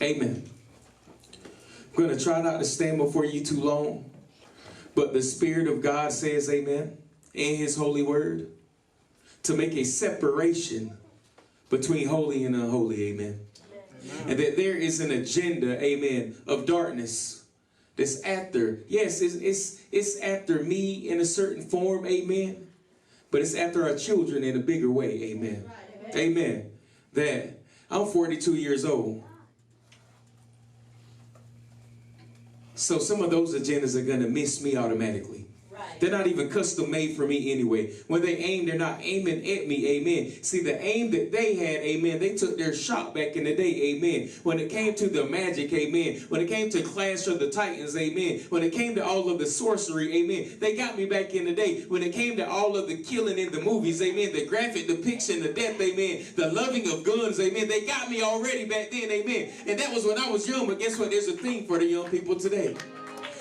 Amen. I'm going to try not to stand before you too long, but the Spirit of God says, amen, in His holy word, to make a separation between holy and unholy, amen. And that there is an agenda, amen, of darkness that's after, yes, it's after me in a certain form, amen, but it's after our children in a bigger way, amen. Amen. That I'm 42 years old. So some of those agendas are going to miss me automatically. They're not even custom made for me anyway. When they aim, they're not aiming at me, amen. See, the aim that they had, amen, they took their shot back in the day, amen. When it came to the magic, amen. When it came to Clash of the Titans, amen. When it came to all of the sorcery, amen. They got me back in the day. When it came to all of the killing in the movies, amen. The graphic depiction, the death, amen. The loving of guns, amen. They got me already back then, amen. And that was when I was young, but guess what? There's a thing for the young people today.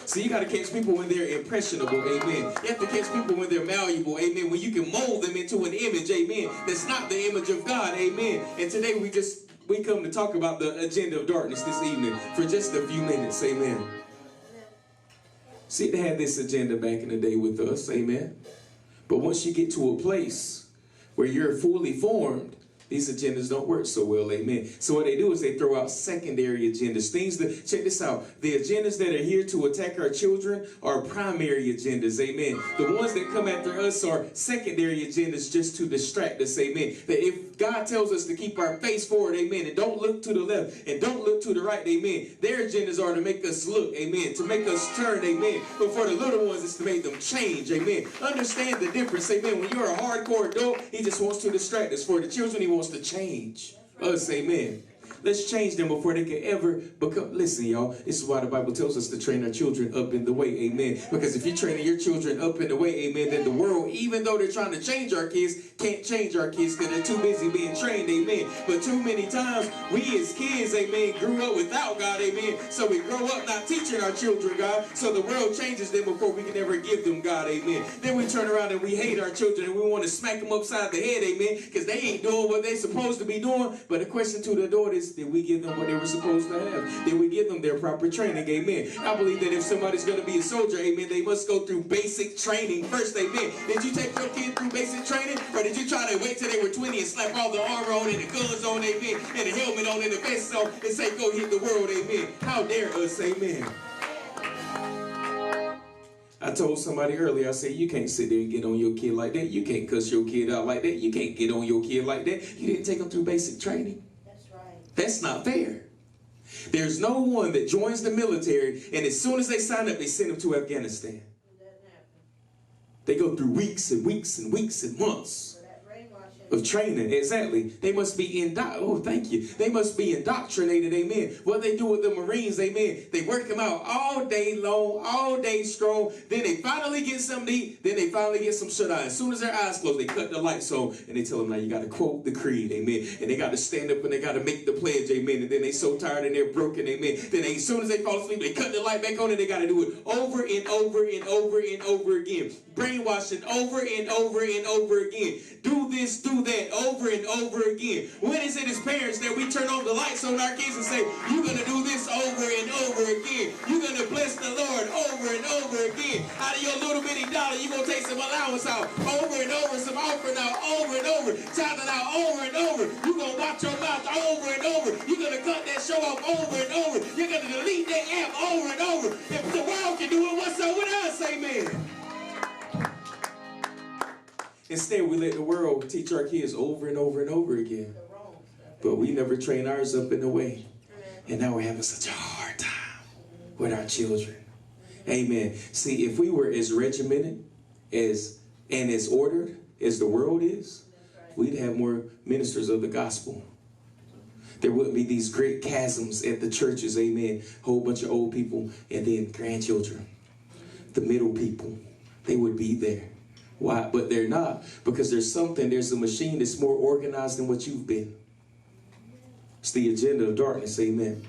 See, you got to catch people when they're impressionable, amen. You have to catch people when they're malleable, amen. When you can mold them into an image, amen. That's not the image of God, amen. And today we come to talk about the agenda of darkness this evening for just a few minutes, amen. See, they had this agenda back in the day with us, amen. But once you get to a place where you're fully formed, these agendas don't work so well, amen. So what they do is they throw out secondary agendas. Things that, check this out, the agendas that are here to attack our children are primary agendas, amen. The ones that come after us are secondary agendas just to distract us, amen. That if God tells us to keep our face forward, amen, and don't look to the left and don't look to the right, amen, their agendas are to make us look, amen, to make us turn, amen. But for the little ones, it's to make them change, amen. Understand the difference, amen. When you're a hardcore adult, he just wants to distract us. For the children, he wants to change us, amen. Let's change them before they can ever become. Listen, y'all, this is why the Bible tells us to train our children up in the way, amen. Because if you're training your children up in the way, amen, then the world, even though they're trying to change our kids, can't change our kids because they're too busy being trained, amen. But too many times, we as kids, amen, grew up without God, amen. So we grow up not teaching our children God, so the world changes them before we can ever give them God, amen. Then we turn around and we hate our children and we want to smack them upside the head, amen, because they ain't doing what they're supposed to be doing. But the question to the adult is, did we give them what they were supposed to have? Did we give them their proper training? Amen. I believe that if somebody's going to be a soldier, amen, they must go through basic training first, amen. Did you take your kid through basic training? Or did you try to wait till they were 20 and slap all the armor on and the guns on, amen, and the helmet on and the vest on and say, go hit the world, amen? How dare us, amen. I told somebody earlier, I said, you can't sit there and get on your kid like that. You can't cuss your kid out like that. You can't get on your kid like that. You didn't take them through basic training. That's not fair. There's no one that joins the military and as soon as they sign up, they send them to Afghanistan. They go through weeks and weeks and weeks and months of training. Exactly. They must be they must be indoctrinated, amen. What they do with the Marines, amen, they work them out all day long, all day strong. Then they finally get something to eat. Then they finally get some shut eye. As soon as their eyes close, they cut the lights on and they tell them, now you got to quote the creed, amen. And they got to stand up and they got to make the pledge, amen. And then they so tired and they're broken, amen. Then as soon as they fall asleep, they cut the light back on and they got to do it over and over and over and over again. Brainwashing over and over and over again. Do this, do that, over and over again. When is it as parents that we turn on the lights on our kids and say, you're going to do this over and over again. You're going to bless the Lord over and over again. Out of your little bitty dollar, you're going to take some allowance out over and over, some offering out over and over, tithing out over and over. You're going to watch your mouth over and over. You're going to cut that show off over and over. You're going to delete that app over and over. If the world can do it, what's up with us, amen? Instead, we let the world teach our kids over and over and over again. But we never train ours up in the way. And now we're having such a hard time with our children. Amen. See, if we were as regimented and as ordered as the world is, we'd have more ministers of the gospel. There wouldn't be these great chasms at the churches, amen. Whole bunch of old people and then grandchildren. The middle people, they would be there. Why? But they're not, because there's a machine that's more organized than what you've been. It's the agenda of darkness, amen.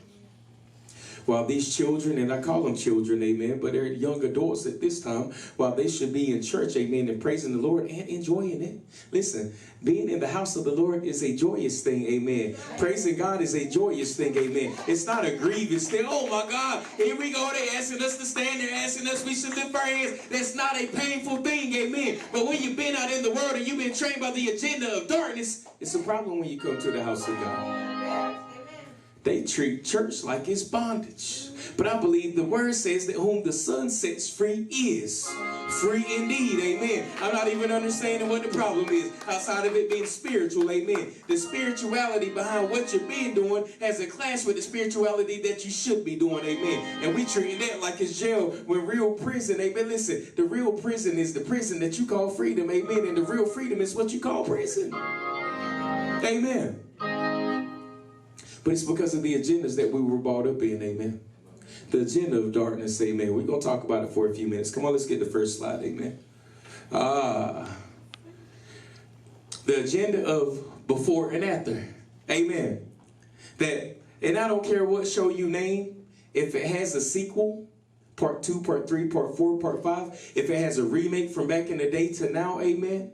while these children, and I call them children, amen, but they're young adults at this time, while they should be in church, amen, and praising the Lord and enjoying it. Listen, being in the house of the Lord is a joyous thing, amen. Praising God is a joyous thing, amen. It's not a grievous thing. Oh my God, here we go. They're asking us to stand. They're asking us we should lift our hands. That's not a painful thing, amen. But when you've been out in the world and you've been trained by the agenda of darkness, it's a problem when you come to the house of God. They treat church like it's bondage. But I believe the word says that whom the Son sets free is free indeed. Amen. I'm not even understanding what the problem is outside of it being spiritual. Amen. The spirituality behind what you're being doing has a clash with the spirituality that you should be doing. Amen. And we treat that like it's jail when real prison. Amen. Listen, the real prison is the prison that you call freedom. Amen. And the real freedom is what you call prison. Amen. But it's because of the agendas that we were brought up in, amen. The agenda of darkness, amen. We're going to talk about it for a few minutes. Come on, let's get the first slide, amen. The agenda of before and after, amen. That, and I don't care what show you name, if it has a sequel, part 2, part 3, part 4, part 5, if it has a remake from back in the day to now, amen.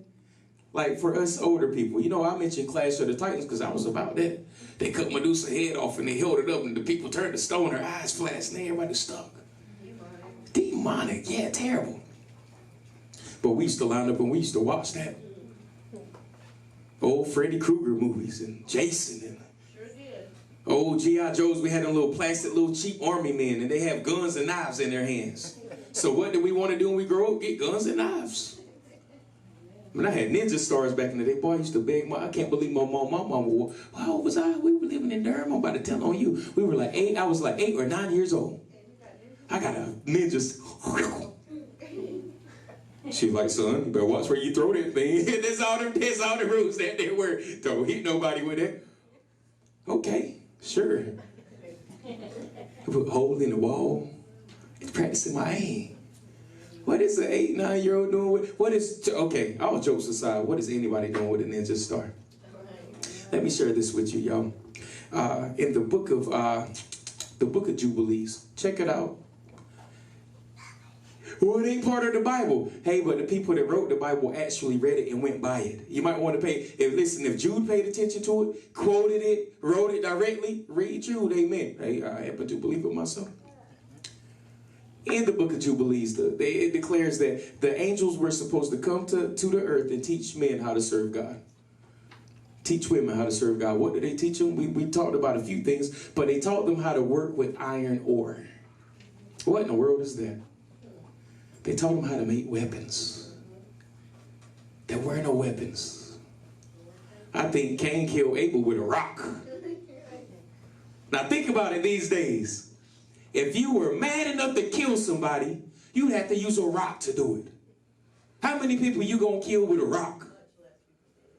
Like for us older people, you know, I mentioned Clash of the Titans because I was about that. They cut Medusa's head off and they held it up and the people turned to stone, her eyes flashed and everybody stuck. Demonic, yeah, terrible. But we used to line up and we used to watch that. Old Freddy Krueger movies and Jason and old G.I. Joes. We had them little plastic, little cheap army men and they have guns and knives in their hands. So what did we want to do when we grow up? Get guns and knives. When I had ninja stars back in the day, boy, I used to beg I can't believe my mom, how old was I? We were living in Durham. I'm about to tell on you. We were like 8, I was like 8 or 9 years old. I got a ninja. She's like, son, you better watch where you throw that thing. That's all the rules that there were. Don't hit nobody with it. Okay, sure. Put a hole in the wall. It's practicing my aim. What is an 8, 9-year-old doing? Okay, all jokes aside, what is anybody doing with a ninja star? Let me share this with you, y'all. In the book of Jubilees, check it out. Well, it ain't part of the Bible. Hey, but the people that wrote the Bible actually read it and went by it. You might want to if Jude paid attention to it, quoted it, wrote it directly, read Jude, amen. Hey, I happen to believe it myself. In the book of Jubilees, it declares that the angels were supposed to come to the earth and teach men how to serve God. Teach women how to serve God. What did they teach them? We talked about a few things, but they taught them how to work with iron ore. What in the world is that? They taught them how to make weapons. There were no weapons. I think Cain killed Abel with a rock. Now think about it these days. If you were mad enough to kill somebody, you'd have to use a rock to do it. How many people you gonna kill with a rock?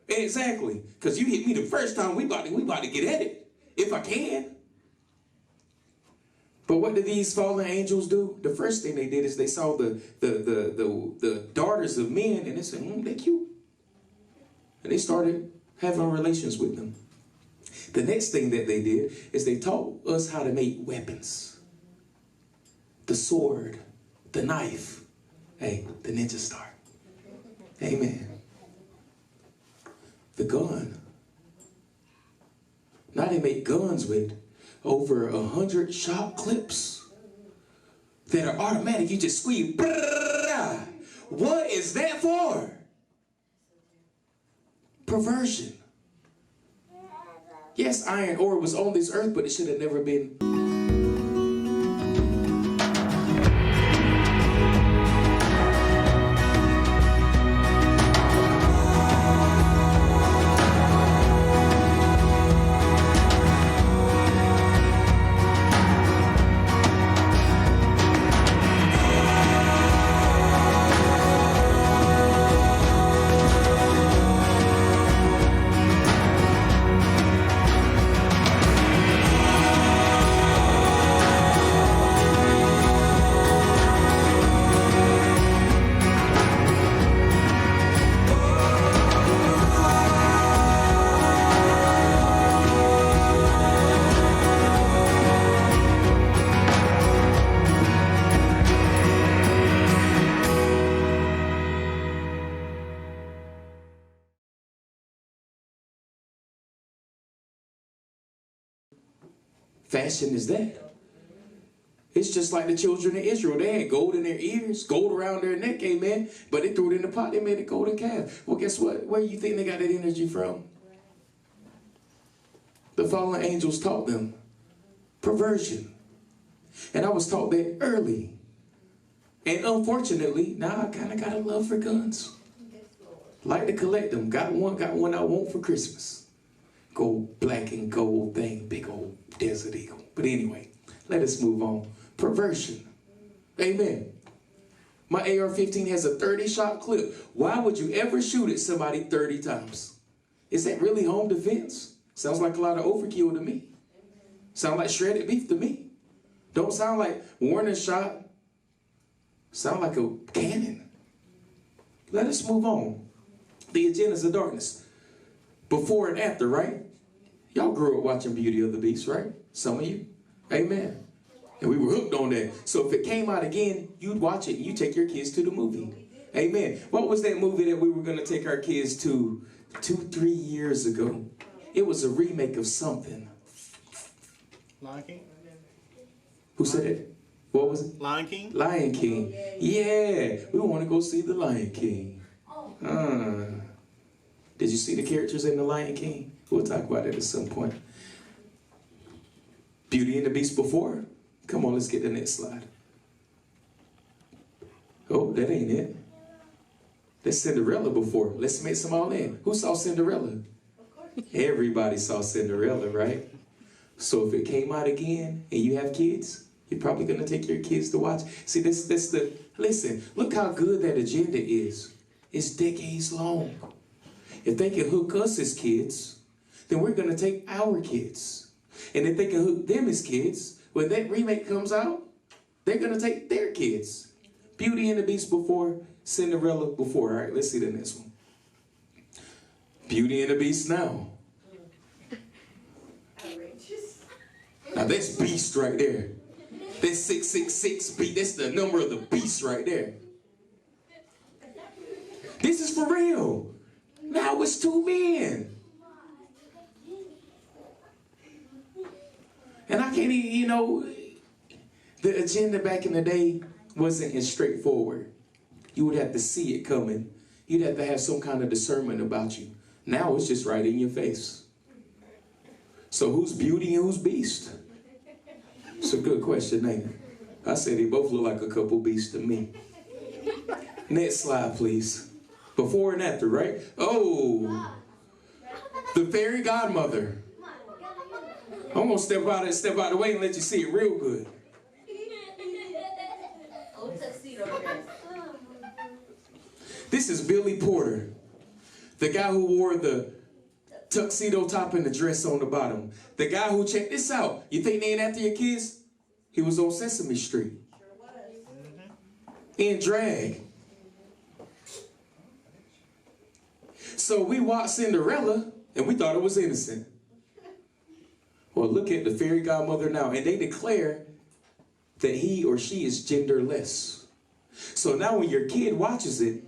Exactly. Because you hit me the first time, we about to get at it. If I can. But what did these fallen angels do? The first thing they did is they saw the daughters of men and they said, they're cute. And they started having relations with them. The next thing that they did is they taught us how to make weapons. The sword, the knife, hey, the ninja star. Amen. The gun. Now they make guns with over 100 shot clips that are automatic. You just squeeze. What is that for? Perversion. Yes, iron ore was on this earth, but it should have never been. fashion is that? It's just like the children of Israel. They had gold in their ears, gold around their neck, amen. But they threw it in the pot. They made a golden calf. Well, guess what? Where do you think they got that energy from? The fallen angels taught them perversion. And I was taught that early. And unfortunately, now I kind of got a love for guns. Like to collect them. Got one I want for Christmas. Gold, black and gold thing. Big old Desert Eagle. But anyway, let us move on. Perversion. Amen. My AR-15 has a 30-shot clip. Why would you ever shoot at somebody 30 times? Is that really home defense? Sounds like a lot of overkill to me. Sound like shredded beef to me. Don't sound like warning shot. Sound like a cannon. Let us move on. The agendas of darkness. Before and after, right? Y'all grew up watching Beauty of the Beast, right? Some of you. Amen. And we were hooked on that. So if it came out again, you'd watch it and you'd take your kids to the movie. Amen. What was that movie that we were going to take our kids to 2-3 years ago? It was a remake of something. Lion King? Who said it? What was it? Lion King? Lion King. Yeah. We want to go see the Lion King. Did you see the characters in the Lion King? We'll talk about it at some point. Beauty and the Beast before? Come on, let's get the next slide. Oh, that ain't it. That's Cinderella before. Let's mix them all in. Who saw Cinderella? Everybody saw Cinderella, right? So if it came out again and you have kids, you're probably going to take your kids to watch. See, listen, look how good that agenda is. It's decades long. If they can hook us as kids, then we're going to take our kids. And if they can hook them as kids, when that remake comes out, they're going to take their kids. Beauty and the Beast before, Cinderella before. All right, let's see the next one. Beauty and the Beast now. Now that's Beast right there. That's 666 beat. That's the number of the beast right there. This is for real. Now it's 2 men. And I can't even, the agenda back in the day wasn't as straightforward. You would have to see it coming. You'd have to have some kind of discernment about you. Now it's just right in your face. So who's beauty and who's beast? It's a good question, ain't it? I say they both look like a couple beasts to me. Next slide, please. Before and after, right? Oh, the fairy godmother. I'm gonna step out of the way and let you see it real good. This is Billy Porter, the guy who wore the tuxedo top and the dress on the bottom. The guy who, check this out. You think they ain't after your kids? He was on Sesame Street. In drag. So we watched Cinderella and we thought it was innocent. Well, look at the fairy godmother now, and they declare that he or she is genderless. So now when your kid watches it,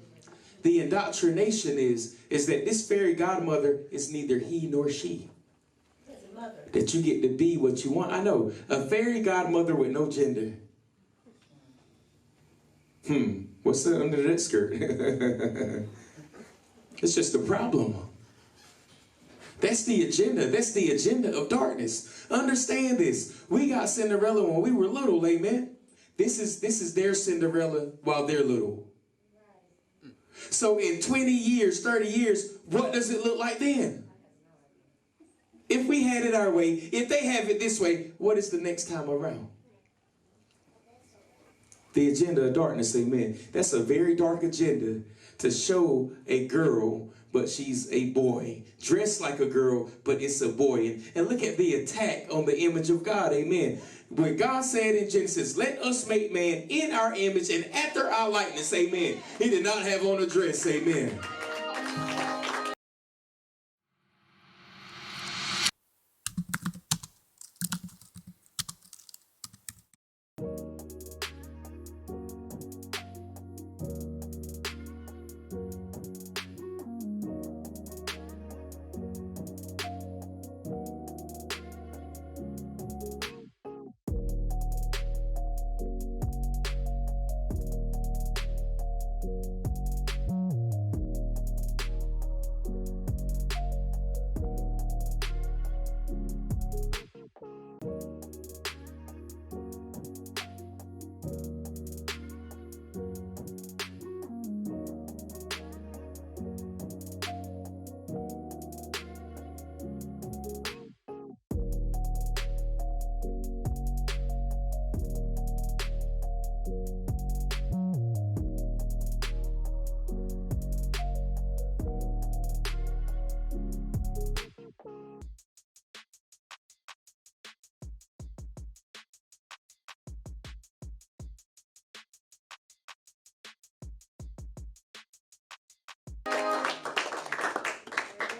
the indoctrination is that this fairy godmother is neither he nor she. That you get to be what you want. I know, a fairy godmother with no gender. What's under that skirt? It's just a problem. That's the agenda. That's the agenda of darkness. Understand this. We got Cinderella when we were little, amen. This is their Cinderella while they're little. So in 20 years, 30 years, what does it look like then? If we had it our way, if they have it this way, what is the next time around? The agenda of darkness, amen. That's a very dark agenda to show a girl, but she's a boy. Dressed like a girl, but it's a boy. And look at the attack on the image of God, amen. When God said in Genesis, let us make man in our image and after our likeness, amen. He did not have on a dress, amen.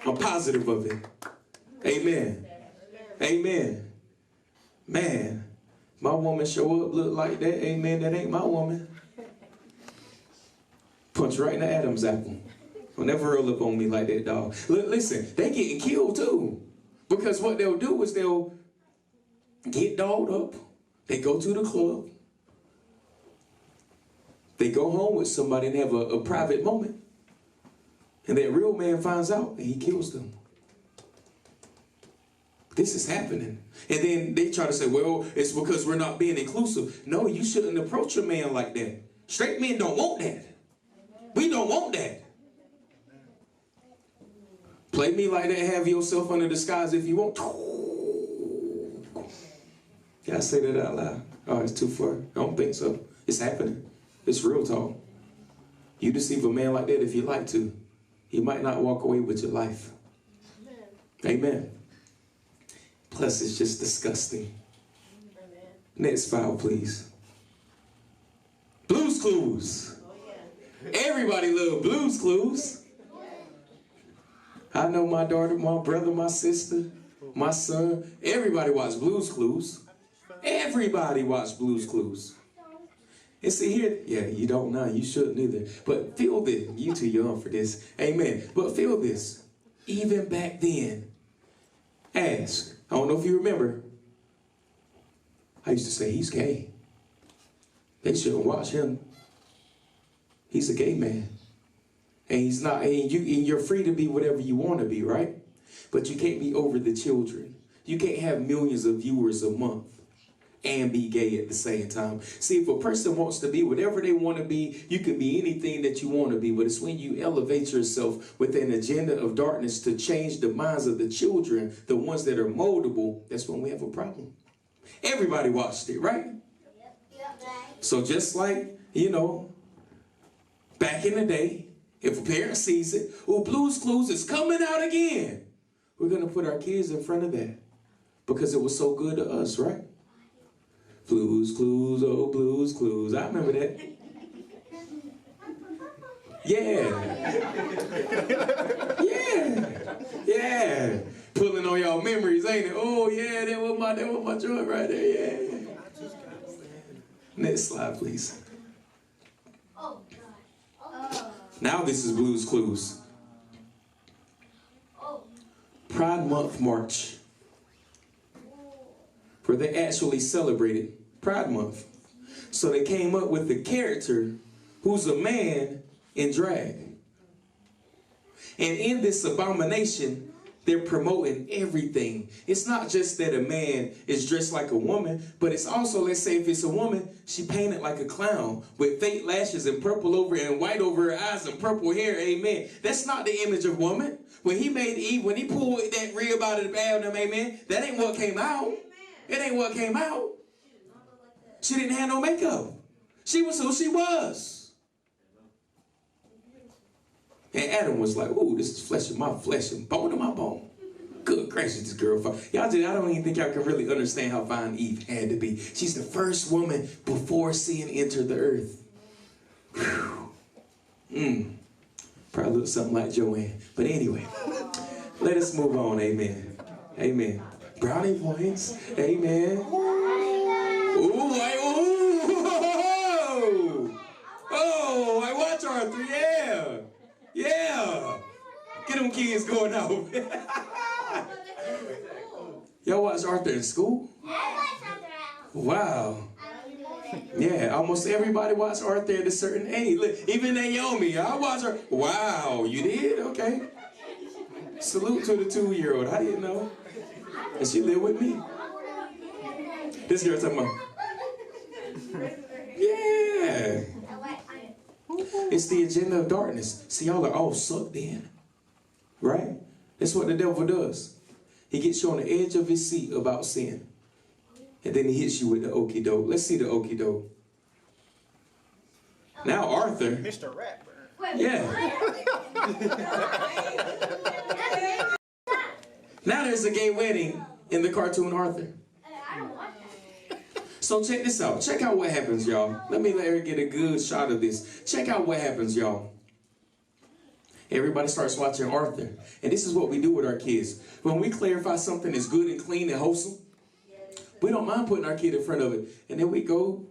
I'm positive of it. Amen. Amen. Man, my woman show up look like that. Amen. That ain't my woman. Punch right in the Adam's apple. Don't never roll up on me like that, dog. Listen, they getting killed too. Because what they'll do is they'll get dolled up. They go to the club. They go home with somebody and have a private moment. And that real man finds out and he kills them. This is happening. And then they try to say, well, it's because we're not being inclusive. No, you shouldn't approach a man like that. Straight men don't want that. We don't want that. Play me like that, have yourself under the skies if you want. Can I say that out loud? Oh, it's too far. I don't think so. It's happening. It's real talk. You deceive a man like that if you like to. He might not walk away with your life. Amen. Plus, it's just disgusting. Amen. Next file, please. Blue's Clues. Oh, yeah. Everybody loves Blue's Clues. I know my daughter, my brother, my sister, my son. Everybody watch Blue's Clues. Everybody watch Blue's Clues. And see here, yeah, you don't know. You shouldn't either. But feel this. You too young for this. Amen. But feel this. Even back then, ask. I don't know if you remember. I used to say, he's gay. They shouldn't watch him. He's a gay man. And he's not, and you're free to be whatever you want to be, right? But you can't be over the children. You can't have millions of viewers a month and be gay at the same time. See, if a person wants to be whatever they want to be, you can be anything that you want to be. But it's when you elevate yourself with an agenda of darkness to change the minds of the children, the ones that are moldable, that's when we have a problem. Everybody watched it, right? Yep. So just like, you know, back in the day, if a parent sees it, oh, Blue's Clues is coming out again. We're going to put our kids in front of that because it was so good to us, right? Blue's Clues, oh, Blue's Clues. I remember that. Yeah. Yeah. Pulling on y'all memories, ain't it? Oh, yeah, that was my joint right there, yeah. Next slide, please. Now this is Blue's Clues. Pride Month March, where they actually celebrated Pride Month. So they came up with a character who's a man in drag. And in this abomination, they're promoting everything. It's not just that a man is dressed like a woman, but it's also, let's say if it's a woman, she painted like a clown with fake lashes and purple over and white over her eyes and purple hair, amen. That's not the image of woman. When he made Eve, when he pulled that rib out of the Adam, amen, that ain't what came out. It ain't what came out. She didn't have no makeup. She was who she was. And Adam was like, ooh, this is flesh of my flesh and bone of my bone. Good gracious, this girl. Y'all, I don't even think y'all can really understand how fine Eve had to be. She's the first woman before sin entered the earth. Probably looks something like Joanne. But anyway, let us move on. Amen. Amen. Brownie points. Amen. Ooh, oh, I watch Arthur. Yeah. Yeah. Get them kids going out. Y'all watch Arthur in school? Wow. Yeah, almost everybody watched Arthur at a certain age. Look, even Naomi, I watched her. Wow, you did? Okay. Salute to the 2-year-old. I didn't know. And she lived with me. This girl talking about. Yeah. It's the agenda of darkness. See, y'all are all sucked in. Right? That's what the devil does. He gets you on the edge of his seat about sin. And then he hits you with the okie doke. Let's see the okie doke. Now Arthur. Mr. Rapper. Yeah. Now there's a gay wedding in the cartoon Arthur. So check this out. Check out what happens, y'all. Let her get a good shot of this. Check out what happens, y'all. Everybody starts watching Arthur. And this is what we do with our kids. When we clarify something is good and clean and wholesome, we don't mind putting our kid in front of it. And then we go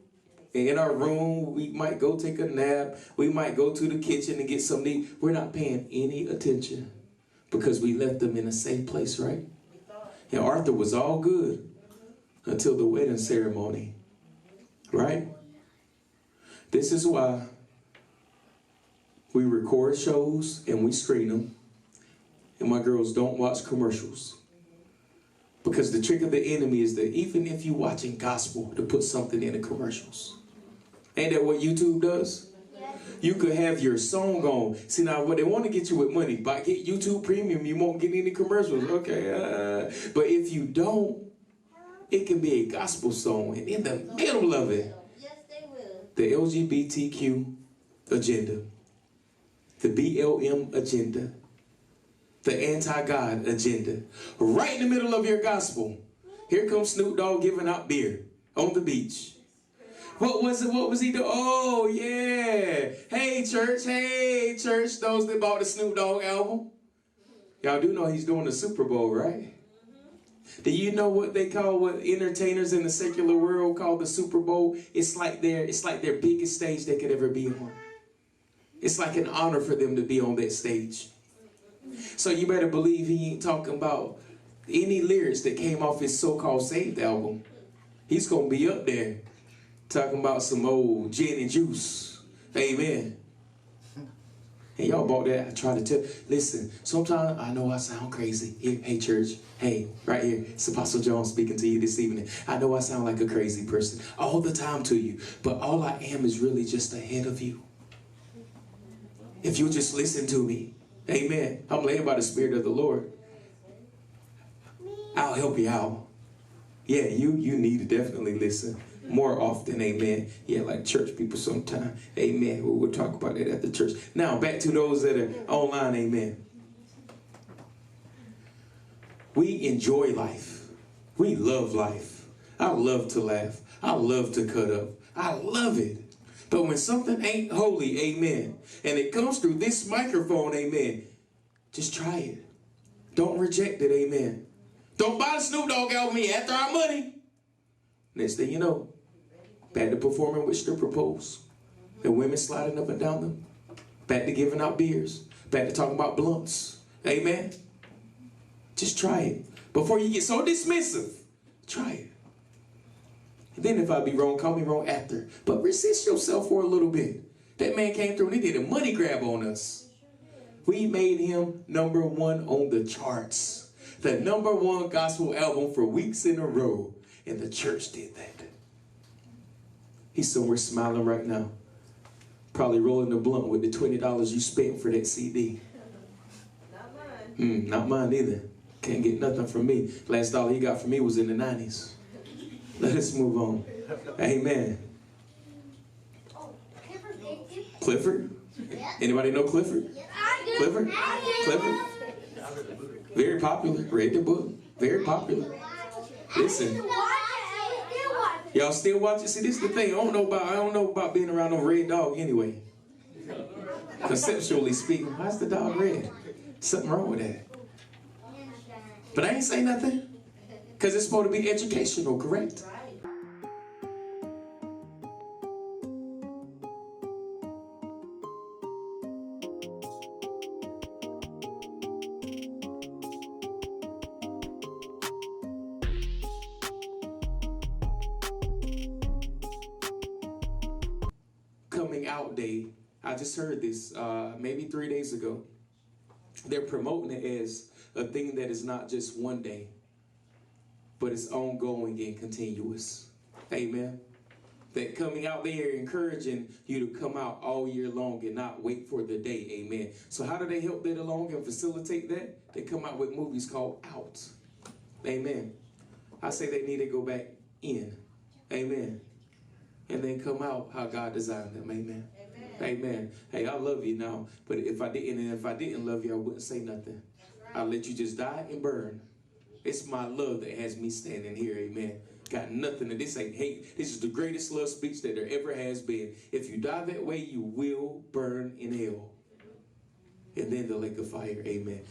in our room, we might go take a nap, we might go to the kitchen and get something to eat. We're not paying any attention because we left them in a safe place, right? And Arthur was all good until the wedding ceremony, right? This is why we record shows and we screen them. And my girls don't watch commercials. Because the trick of the enemy is that even if you're watching gospel, to put something in the commercials. Ain't that what YouTube does? You could have your song on. See, now, what they want to get you with money, by get YouTube Premium, you won't get any commercials. Okay. But if you don't, it can be a gospel song. And in the middle of it, the LGBTQ agenda, the BLM agenda, the anti-God agenda. Right in the middle of your gospel, here comes Snoop Dogg giving out beer on the beach. What was it? What was he doing? Oh, yeah. Hey, church. Those that bought the Snoop Dogg album. Y'all do know he's doing the Super Bowl, right? Do you know what they call what entertainers in the secular world call the Super Bowl? It's like their biggest stage they could ever be on. It's like an honor for them to be on that stage. So you better believe he ain't talking about any lyrics that came off his so-called Saved album. He's going to be up there talking about some old gin and juice. Amen. And y'all bought that. I try to tell. Listen, sometimes I know I sound crazy. Here, hey, church. Hey, right here. It's Apostle John speaking to you this evening. I know I sound like a crazy person all the time to you. But all I am is really just ahead of you. If you just listen to me. Amen. I'm led by the Spirit of the Lord. I'll help you out. Yeah, you need to definitely listen more often. Amen. Yeah, like church people sometimes. Amen. We'll talk about that at the church. Now, back to those that are online. Amen. We enjoy life. We love life. I love to laugh. I love to cut up. I love it. But when something ain't holy, amen, and it comes through this microphone, amen, just try it. Don't reject it, amen. Don't buy the Snoop Dogg album after our money. Next thing you know, back to performing with stripper poles and women sliding up and down them. Back to giving out beers. Back to talking about blunts. Amen. Just try it. Before you get so dismissive, try it. And then if I be wrong, call me wrong after. But resist yourself for a little bit. That man came through and he did a money grab on us. We made him number one on the charts. The number one gospel album for weeks in a row. And the church did that. He's somewhere smiling right now. Probably rolling the blunt with the $20 you spent for that CD. Not mine. Not mine either. Can't get nothing from me. Last dollar he got from me was in the 90s. Let us move on. Amen. Clifford? Anybody know Clifford? Clifford? Clifford? Very popular. Read the book. Very popular. Listen. Y'all still watch it? See, this is the thing. I don't know about being around no red dog anyway. Conceptually speaking, why's the dog red? Something wrong with that. But I ain't say nothing. Because it's supposed to be educational, correct? Coming Out Day. I just heard this maybe 3 days ago. They're promoting it as a thing that is not just one day, but it's ongoing and continuous. Amen. That coming out there encouraging you to come out all year long and not wait for the day. Amen. So how do they help that along and facilitate that? They come out with movies called Out. Amen. I say they need to go back in. Amen. And then come out how God designed them. Amen. Amen. Hey, I love you now. But if I didn't love you, I wouldn't say nothing. I'll let you just die and burn. It's my love that has me standing here. Amen. Got nothing. And this ain't hate. This is the greatest love speech that there ever has been. If you die that way, you will burn in hell. and then the lake of fire. Amen.